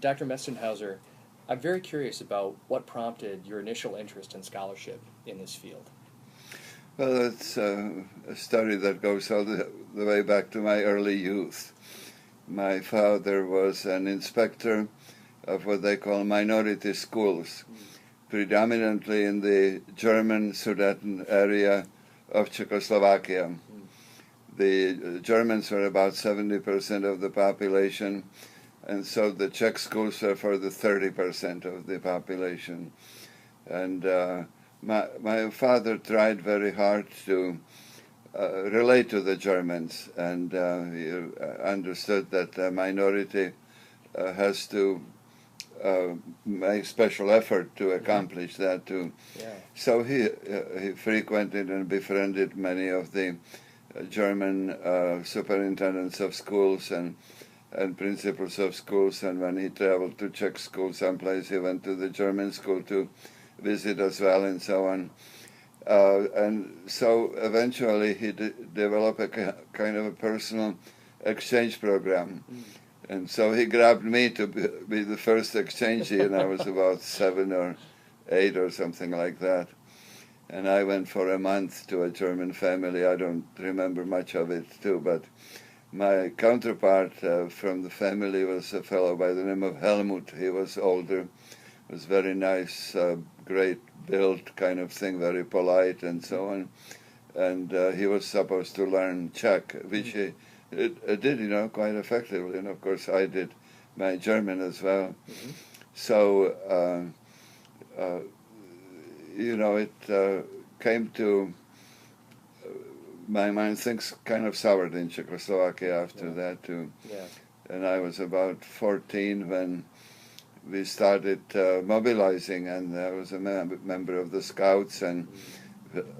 Dr. Mestenhauser, I'm very curious about what prompted your initial interest in scholarship in this field. Well, it's a story that goes all the way back to my early youth. My father was an inspector of what they call minority schools, predominantly in the German Sudeten area of Czechoslovakia. The Germans were about 70% of the population, and so the Czech schools were for the 30% of the population. And my father tried very hard to relate to the Germans, and he understood that a minority has to make special effort to accomplish that too. Yeah. So he frequented and befriended many of the German superintendents of schools and principals of schools, and when he traveled to Czech school someplace, he went to the German school to visit as well, and so on. And so eventually he developed a kind of a personal exchange program. And so he grabbed me to be the first exchangee, and I was about 7 or 8 or something like that. And I went for a month to a German family. I don't remember much of it too, but my counterpart from the family was a fellow by the name of Helmut. He was older, was very nice, great built kind of thing, very polite and so on. And he was supposed to learn Czech, which he did, quite effectively. And of course I did my German as well. So, it came to my mind, things kind of soured in Czechoslovakia after that too. Yeah. And I was about 14 when we started mobilizing, and I was a member of the Scouts, and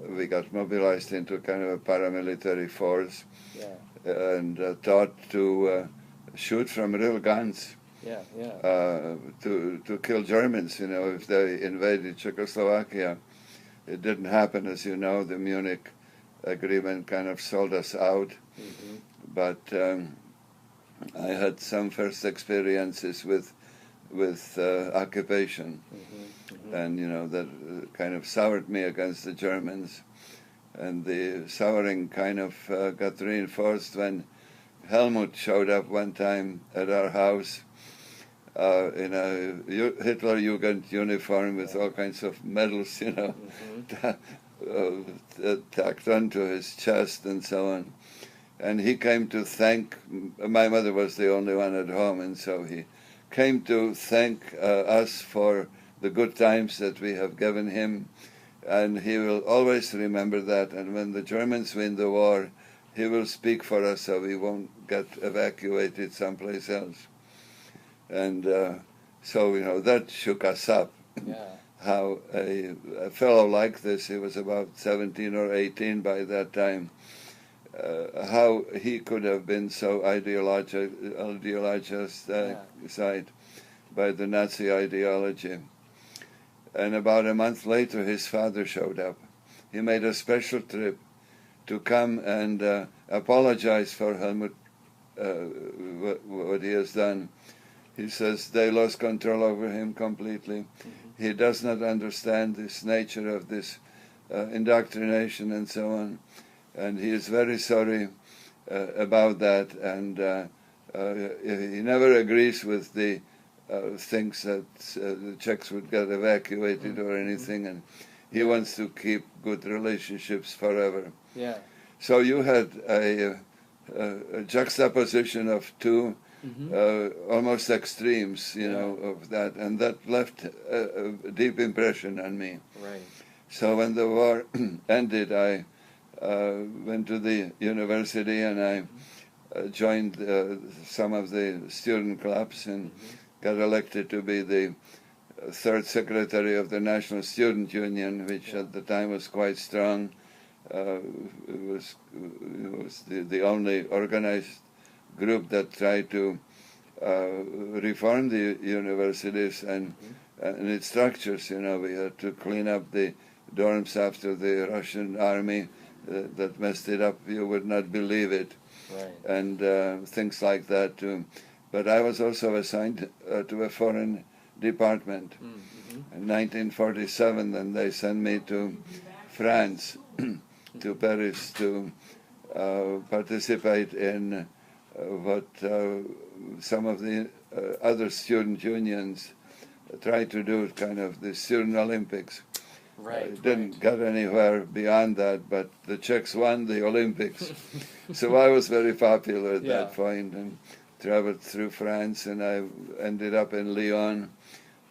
we got mobilized into kind of a paramilitary force. Yeah. And taught to shoot from real guns. Yeah. To kill Germans, if they invaded Czechoslovakia. It didn't happen, as you know. The Munich Agreement kind of sold us out. But I had some first experiences with occupation, and that kind of soured me against the Germans. And the souring kind of got reinforced when Helmut showed up one time at our house in a Hitlerjugend uniform with all kinds of medals, tacked onto his chest and so on. And he came to thank, my mother was the only one at home, and so he came to thank us for the good times that we have given him. And he will always remember that, and when the Germans win the war, he will speak for us so we won't get evacuated someplace else. And so, that shook us up. Yeah. How a fellow like this, he was about 17 or 18 by that time, how he could have been so ideologized by the Nazi ideology. And about a month later, his father showed up. He made a special trip to come and apologize for Helmut, what he has done. He says they lost control over him completely. He does not understand this nature of this indoctrination and so on. And he is very sorry about that. And he never agrees with the thinks that the Czechs would get evacuated or anything, and he wants to keep good relationships forever. Yeah. So you had a juxtaposition of two almost extremes, of that, and that left a deep impression on me. Right. So when the war ended, I went to the university and I joined some of the student clubs and got elected to be the third secretary of the National Student Union, which at the time was quite strong. It was the only organized group that tried to reform the universities and its structures. We had to clean up the dorms after the Russian army that messed it up. You would not believe it. Right. And things like that too. But I was also assigned to a foreign department. In 1947, then they sent me to France, to Paris, to participate in what some of the other student unions tried to do, kind of the Student Olympics. Right. Didn't get anywhere beyond that, but the Czechs won the Olympics. So I was very popular at that point, and traveled through France, and I ended up in Lyon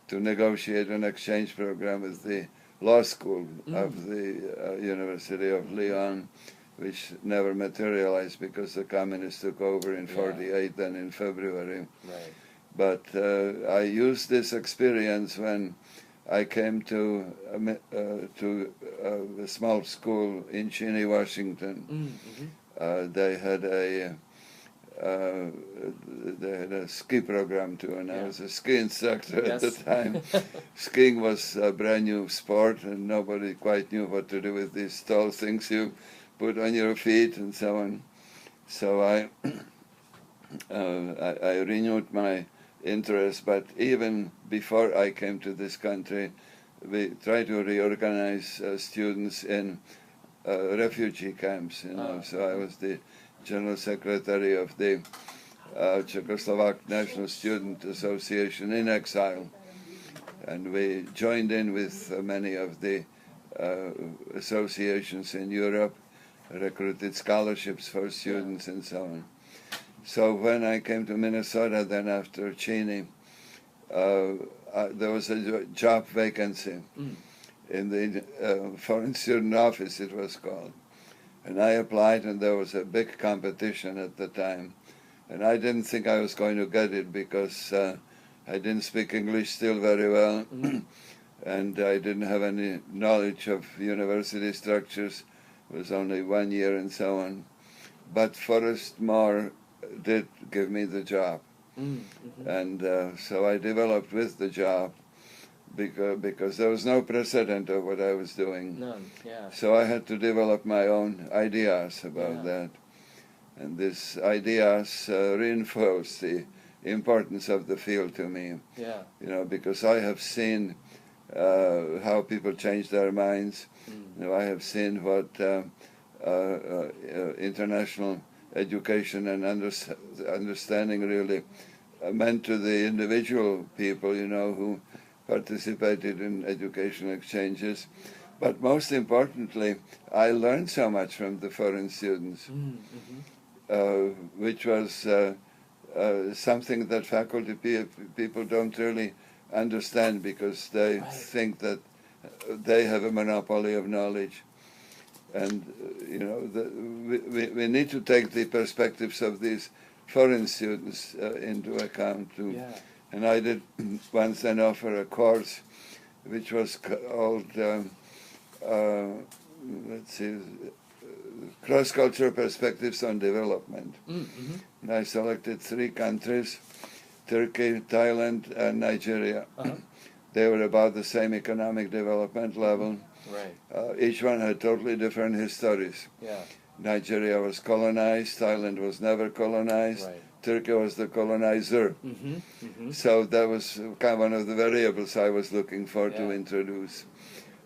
to negotiate an exchange program with the law school of the University of Lyon, which never materialized because the communists took over in '48, then in February. Right. But I used this experience when I came to a small school in Cheney, Washington. They had a ski program too, and I was a ski instructor at the time. Skiing was a brand new sport, and nobody quite knew what to do with these tall things you put on your feet and so on. So I renewed my interest, but even before I came to this country, we tried to reorganize students in refugee camps. So I was the general secretary of the Czechoslovak National Student Association in exile, and we joined in with many of the associations in Europe, recruited scholarships for students and so on. So when I came to Minnesota, then after Cheney, there was a job vacancy in the foreign student office, it was called. And I applied, and there was a big competition at the time. And I didn't think I was going to get it because I didn't speak English still very well, and I didn't have any knowledge of university structures. It was only 1 year and so on. But Forrest Moore did give me the job. And so I developed with the job because there was no precedent of what I was doing. None, yeah. So I had to develop my own ideas about that. And these ideas reinforced the importance of the field to me. Yeah. You know, because I have seen how people change their minds. You know, I have seen what international education and understanding really meant to the individual people, you know, who participated in education exchanges. But most importantly, I learned so much from the foreign students, which was something that faculty people don't really understand, because they think that they have a monopoly of knowledge. And, you know, we need to take the perspectives of these foreign students into account too. And I did once then offer a course which was called, let's see, Cross-Cultural Perspectives on Development. And I selected 3 countries, Turkey, Thailand, and Nigeria. They were about the same economic development level. Each one had totally different histories. Nigeria was colonized, Thailand was never colonized, Turkey was the colonizer. So that was kind of one of the variables I was looking for to introduce.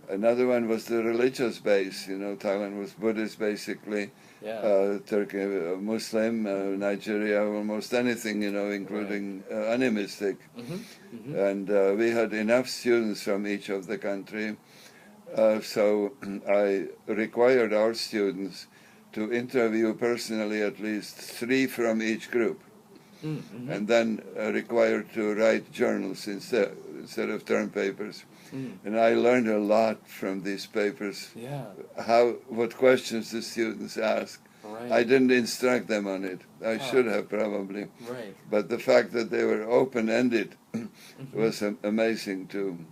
Another one was the religious base. You know, Thailand was Buddhist basically, Turkey Muslim, Nigeria almost anything, you know, including animistic. And we had enough students from each of the country. So I required our students to interview personally at least 3 from each group, and then required to write journals instead of term papers. And I learned a lot from these papers, what questions the students asked. I didn't instruct them on it. I should have probably. But the fact that they were open-ended was amazing too.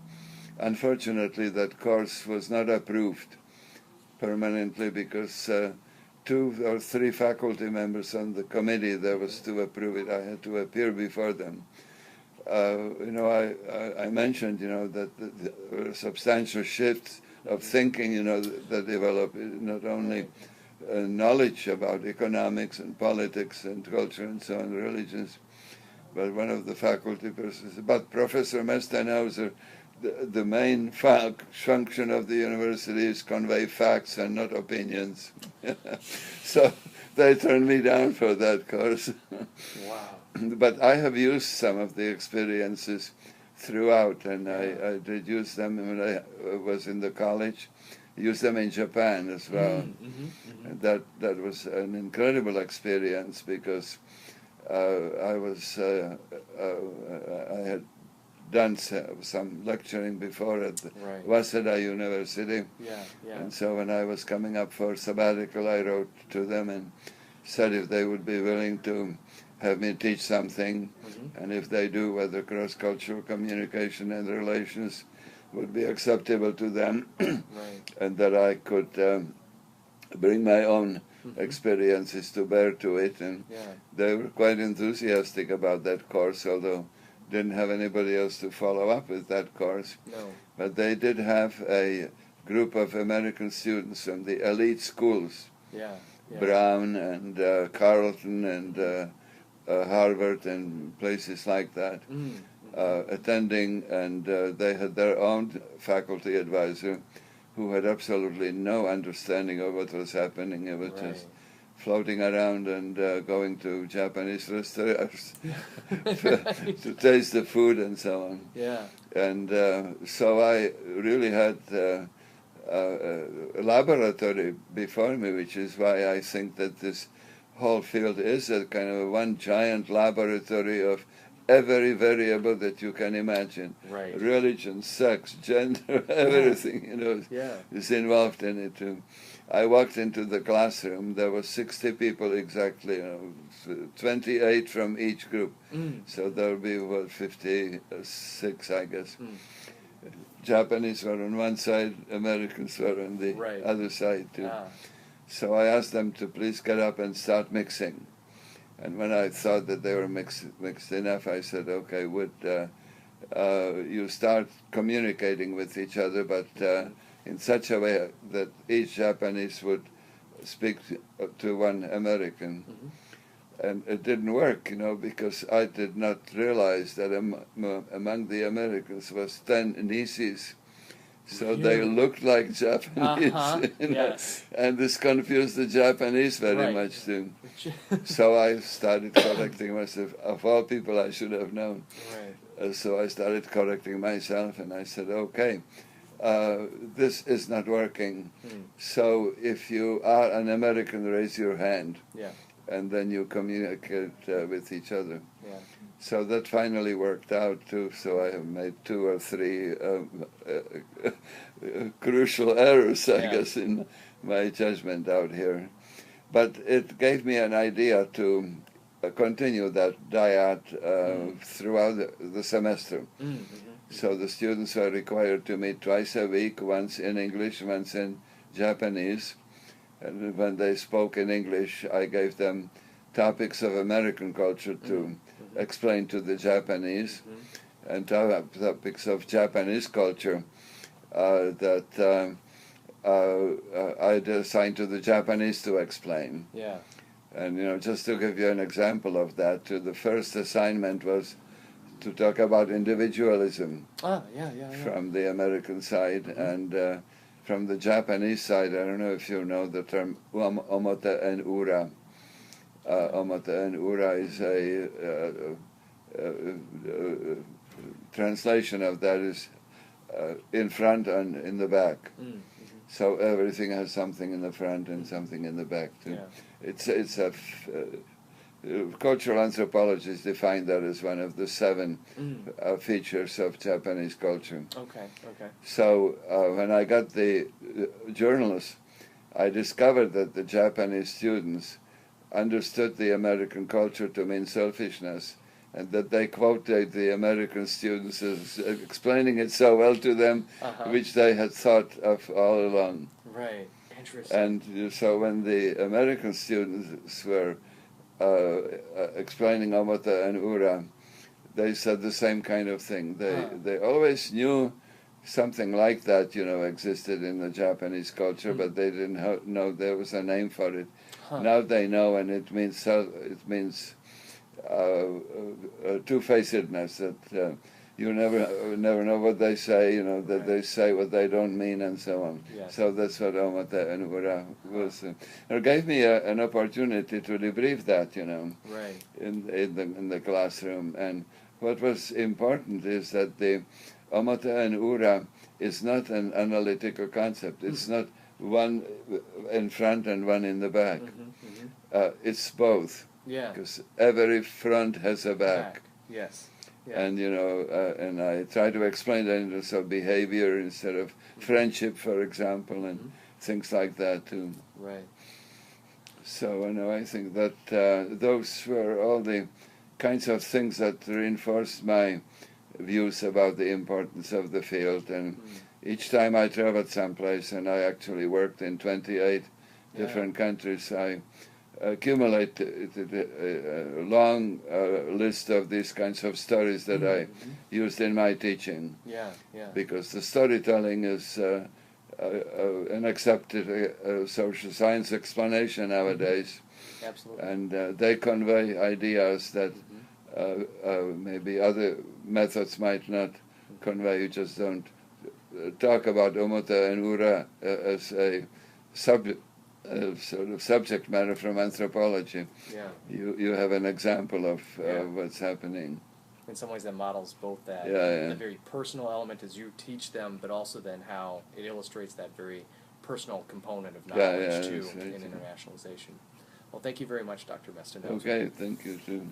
Unfortunately, that course was not approved permanently because 2 or 3 faculty members on the committee that was to approve it, I had to appear before them. You know, I mentioned, you know, that there were substantial shifts of thinking, you know, that developed, not only knowledge about economics and politics and culture and so on, religions, but one of the faculty persons, but Professor Mestenhauser, the main function of the university is convey facts and not opinions. So they turned me down for that course. Wow. But I have used some of the experiences throughout, and I did use them when I was in the college. Used them in Japan as well. And that was an incredible experience because I had done some lecturing before at the Waseda University. And so when I was coming up for sabbatical, I wrote to them and said if they would be willing to have me teach something, and if they do, whether cross-cultural communication and relations would be acceptable to them, and that I could bring my own experiences to bear to it. And they were quite enthusiastic about that course, although didn't have anybody else to follow up with that course. But they did have a group of American students from the elite schools, Brown and Carleton and Harvard and places like that, attending, and they had their own faculty advisor who had absolutely no understanding of what was happening. It was just floating around and going to Japanese restaurants to taste the food and so on. And so I really had a laboratory before me, which is why I think that this whole field is a kind of one giant laboratory of every variable that you can imagine. Religion, sex, gender, everything, is involved in it too. I walked into the classroom, there were 60 people exactly, 28 from each group. So there will be, 56, I guess. Japanese were on one side, Americans were on the other side too. So I asked them to please get up and start mixing. And when I thought that they were mixed enough, I said, okay, would you start communicating with each other, but in such a way that each Japanese would speak to one American. And it didn't work, because I did not realize that among the Americans was 10 nieces. So they looked like Japanese, and this confused the Japanese very much too. So I started correcting myself. Of all people, I should have known. So I started correcting myself, and I said, okay, this is not working. So if you are an American, raise your hand, and then you communicate with each other. So that finally worked out too. So I have made 2 or 3 crucial errors, I guess, in my judgment out here. But it gave me an idea to continue that dyad throughout the semester. So the students were required to meet twice a week, once in English, once in Japanese. And when they spoke in English, I gave them topics of American culture to explain to the Japanese, and topics of Japanese culture that I'd assigned to the Japanese to explain. And just to give you an example of that, the first assignment was to talk about individualism from the American side, and from the Japanese side, I don't know if you know the term omota and ura. Omota and ura is a translation of that is in front and in the back. So everything has something in the front and something in the back too. It's a cultural anthropologists define that as one of the 7 features of Japanese culture. So when I got the journals, I discovered that the Japanese students understood the American culture to mean selfishness, and that they quoted the American students as explaining it so well to them, which they had thought of all along. Interesting. And so when the American students were explaining Omota and Ura, they said the same kind of thing. They always knew something like that, existed in the Japanese culture, but they didn't know there was a name for it. Now they know, and it means two-facedness, that you never know what they say, that they say what they don't mean, and so on. Yes. So that's what Omata and Ura was. It gave me an opportunity to debrief that, Right. in the classroom. And what was important is that the Omata and Ura is not an analytical concept. It's not one in front and one in the back. It's both. Yeah. Because every front has a back. Yes. Yeah. And and I try to explain that in terms of behavior instead of friendship, for example, and things like that too. Right. So I think that those were all the kinds of things that reinforced my views about the importance of the field. And each time I traveled someplace, and I actually worked in 28 different countries, I accumulated a long list of these kinds of stories that I used in my teaching. Yeah, yeah. Because the storytelling is an accepted social science explanation nowadays. Absolutely. And they convey ideas that maybe other methods might not convey. You just don't talk about Omota and Ura as a sort of subject matter from anthropology. Yeah. You have an example of what's happening. In some ways that models both that the very personal element as you teach them, but also then how it illustrates that very personal component of knowledge too in internationalization. Well, thank you very much, Dr. Mestenhauser. Okay, thank you too.